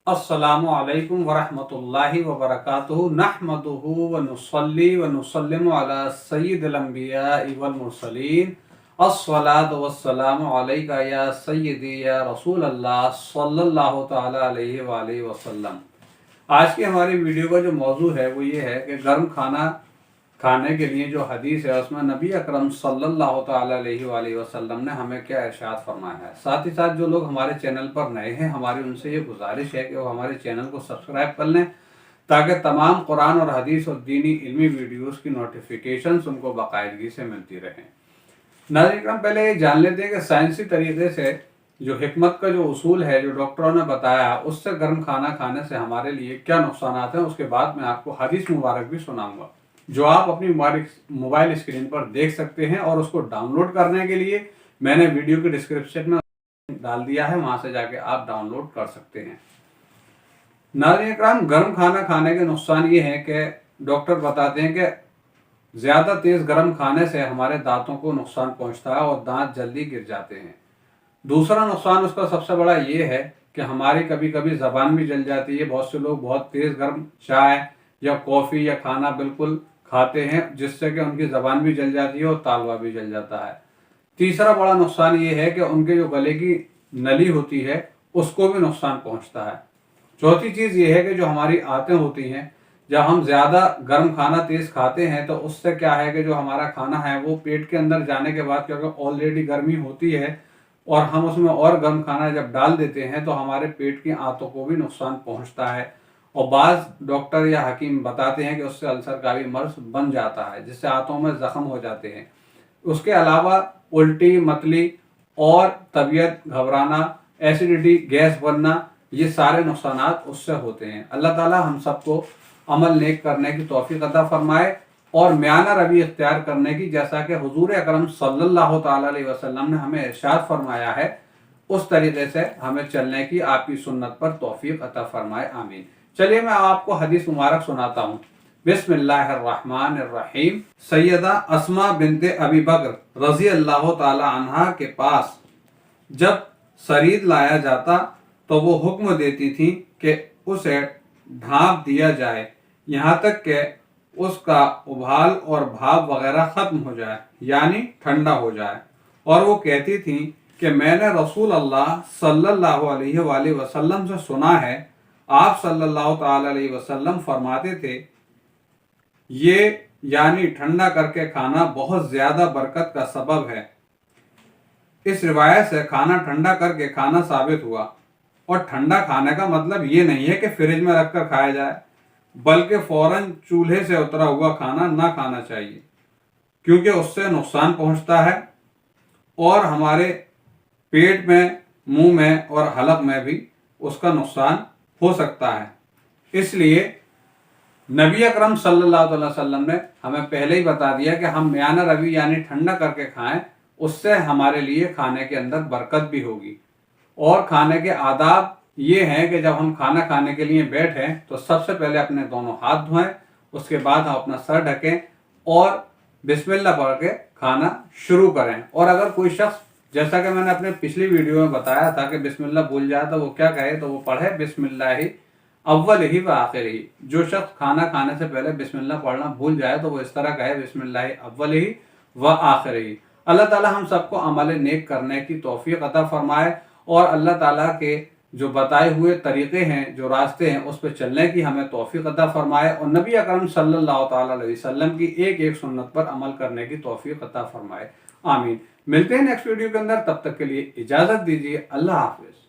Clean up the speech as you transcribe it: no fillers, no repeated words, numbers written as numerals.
अस्सलामु अलैकुम वरहमतुल्लाहि वबरकातुहु नहमदुहु व नुसल्ली व नुसल्लिमु अला सय्यिदिल अंबियाइ वल मुरसलीन अस्सलातु वस्सलामु अलैका या सय्यदी या रसूल अल्लाह सल्लल्लाहु तआला अलैहि व आलिहि वसल्लम। आज की हमारी वीडियो का जो मौजू है वो ये है कि गर्म खाना खाने के लिए जो हदीस है उसमें नबी अकरम सल्लल्लाहु तआला अलैहि वसल्लम ने हमें क्या इरशाद फरमाया है। साथ ही साथ जो लोग हमारे चैनल पर नए हैं, हमारी उनसे ये गुजारिश है कि वो हमारे चैनल को सब्सक्राइब कर लें ताकि तमाम कुरान और हदीस और दीनी इल्मी वीडियोस की नोटिफिकेशंस उनको बाकायदगी से मिलती रहें। नाज़रीन इकराम, पहले ये जान लेते हैं कि साइंसी तरीके से जो हिकमत का जो उसूल है, जो डॉक्टरों ने बताया, उससे गर्म खाना खाने से हमारे लिए क्या नुकसान आते हैं। उसके बाद मैं आपको हदीस मुबारक भी सुनाऊंगा जो आप अपनी मोबाइल स्क्रीन पर देख सकते हैं, और उसको डाउनलोड करने के लिए मैंने वीडियो के डिस्क्रिप्शन में डाल दिया है, वहां से जाके आप डाउनलोड कर सकते हैं। नाज़रीन इकराम, गर्म खाना खाने के नुकसान ये हैं कि डॉक्टर बताते हैं कि ज़्यादा तेज़ गर्म खाने से हमारे दांतों को नुकसान पहुंचता है और दांत जल्दी गिर जाते हैं। दूसरा नुकसान उसका सबसे बड़ा ये है कि हमारी कभी कभी ज़बान भी जल जाती है। बहुत से लोग बहुत तेज़ गर्म चाय या कॉफ़ी या खाना बिल्कुल खाते हैं जिससे कि उनकी ज़बान भी जल जाती है और तालवा भी जल जाता है। तीसरा बड़ा नुकसान ये है कि उनके जो गले की नली होती है उसको भी नुकसान पहुंचता है। चौथी चीज़ ये है कि जो हमारी आंतें होती हैं, जब हम ज़्यादा गर्म खाना तेज़ खाते हैं तो उससे क्या है कि जो हमारा खाना है वो पेट के अंदर जाने के बाद, क्योंकि ऑलरेडी गर्मी होती है और हम उसमें और गर्म खाना जब डाल देते हैं तो हमारे पेट की आंतों को भी नुकसान पहुंचता है। और बाज़ डॉक्टर या हकीम बताते हैं कि उससे अल्सर का भी मर्ज बन जाता है, जिससे आंतों में ज़ख्म हो जाते हैं। उसके अलावा उल्टी, मतली और तबीयत घबराना, एसिडिटी, गैस बनना, ये सारे नुकसानात उससे होते हैं। अल्लाह ताला हम सबको अमल नेक करने की तौफीक अता फरमाए और म्याना रवि इख्तियार करने की, जैसा कि हुजूर अकरम सल्लल्लाहु तआला अलैहि वसल्लम ने हमें इरशाद फरमाया है, उस तरीके से हमें चलने की आपकी सुन्नत पर तौफीक अता फरमाए, आमीन। चलिए मैं आपको हदीस मुबारक सुनाता हूँ। बिस्मिल्लाहिर्रहमानिर्रहीम। सैयदा अस्मा बिनते अबी बकर रजी अल्लाह ताला अन्हा के पास जब सरीद लाया जाता तो वो हुक्म देती थी कि उसे ढांप दिया जाए यहाँ तक कि उसका उबाल और भाप वगैरह खत्म हो जाए, यानी ठंडा हो जाए। और वो कहती थी कि मैंने रसूल अल्लाह सल्लल्लाहु अलैहि वसल्लम से सुना है, आप सल्लल्लाहु ताला अलैहि वसल्लम फरमाते थे, ये यानी ठंडा करके खाना बहुत ज्यादा बरकत का सबब है। इस रिवायत से खाना ठंडा करके खाना साबित हुआ। और ठंडा खाने का मतलब ये नहीं है कि फ्रिज में रखकर खाया जाए, बल्कि फौरन चूल्हे से उतरा हुआ खाना ना खाना चाहिए, क्योंकि उससे नुकसान पहुंचता है और हमारे पेट में, मुंह में और हलक में भी उसका नुकसान हो सकता है। इसलिए नबी अकरम सल्लल्लाहु अलैहि वसल्लम ने हमें पहले ही बता दिया कि हम म्याना रवि यानी ठंडा करके खाएं, उससे हमारे लिए खाने के अंदर बरकत भी होगी। और खाने के आदाब ये हैं कि जब हम खाना खाने के लिए बैठें तो सबसे पहले अपने दोनों हाथ धोएं, उसके बाद हम अपना सर ढकें और बिस्मिल्लाह पढ़ के खाना शुरू करें। और अगर कोई शख्स, जैसा कि मैंने अपने पिछली वीडियो में बताया था, कि बिस्मिल्लाह भूल जाए तो वो क्या कहे, तो वो पढ़े बिस्मिल्लाह अव्वल ही व आखिर ही। जो शख्स खाना खाने से पहले बिस्मिल्लाह पढ़ना भूल जाए तो वो इस तरह कहे बिस्मिल्लाह अव्वल ही व आखिर ही। अल्लाह ताला हम सबको अमल नेक करने की तौफीक अता फरमाए और अल्लाह ताला के जो बताए हुए तरीके हैं, जो रास्ते हैं, उस पर चलने की हमें तौफीक अता फरमाए और नबी अकरम सल्लल्लाहु ताला अलैहि वसल्लम की एक एक सुन्नत पर अमल करने की तौफीक अता फरमाए, आमीन। मिलते हैं नेक्स्ट वीडियो के अंदर, तब तक के लिए इजाज़त दीजिए। अल्लाह हाफिज़।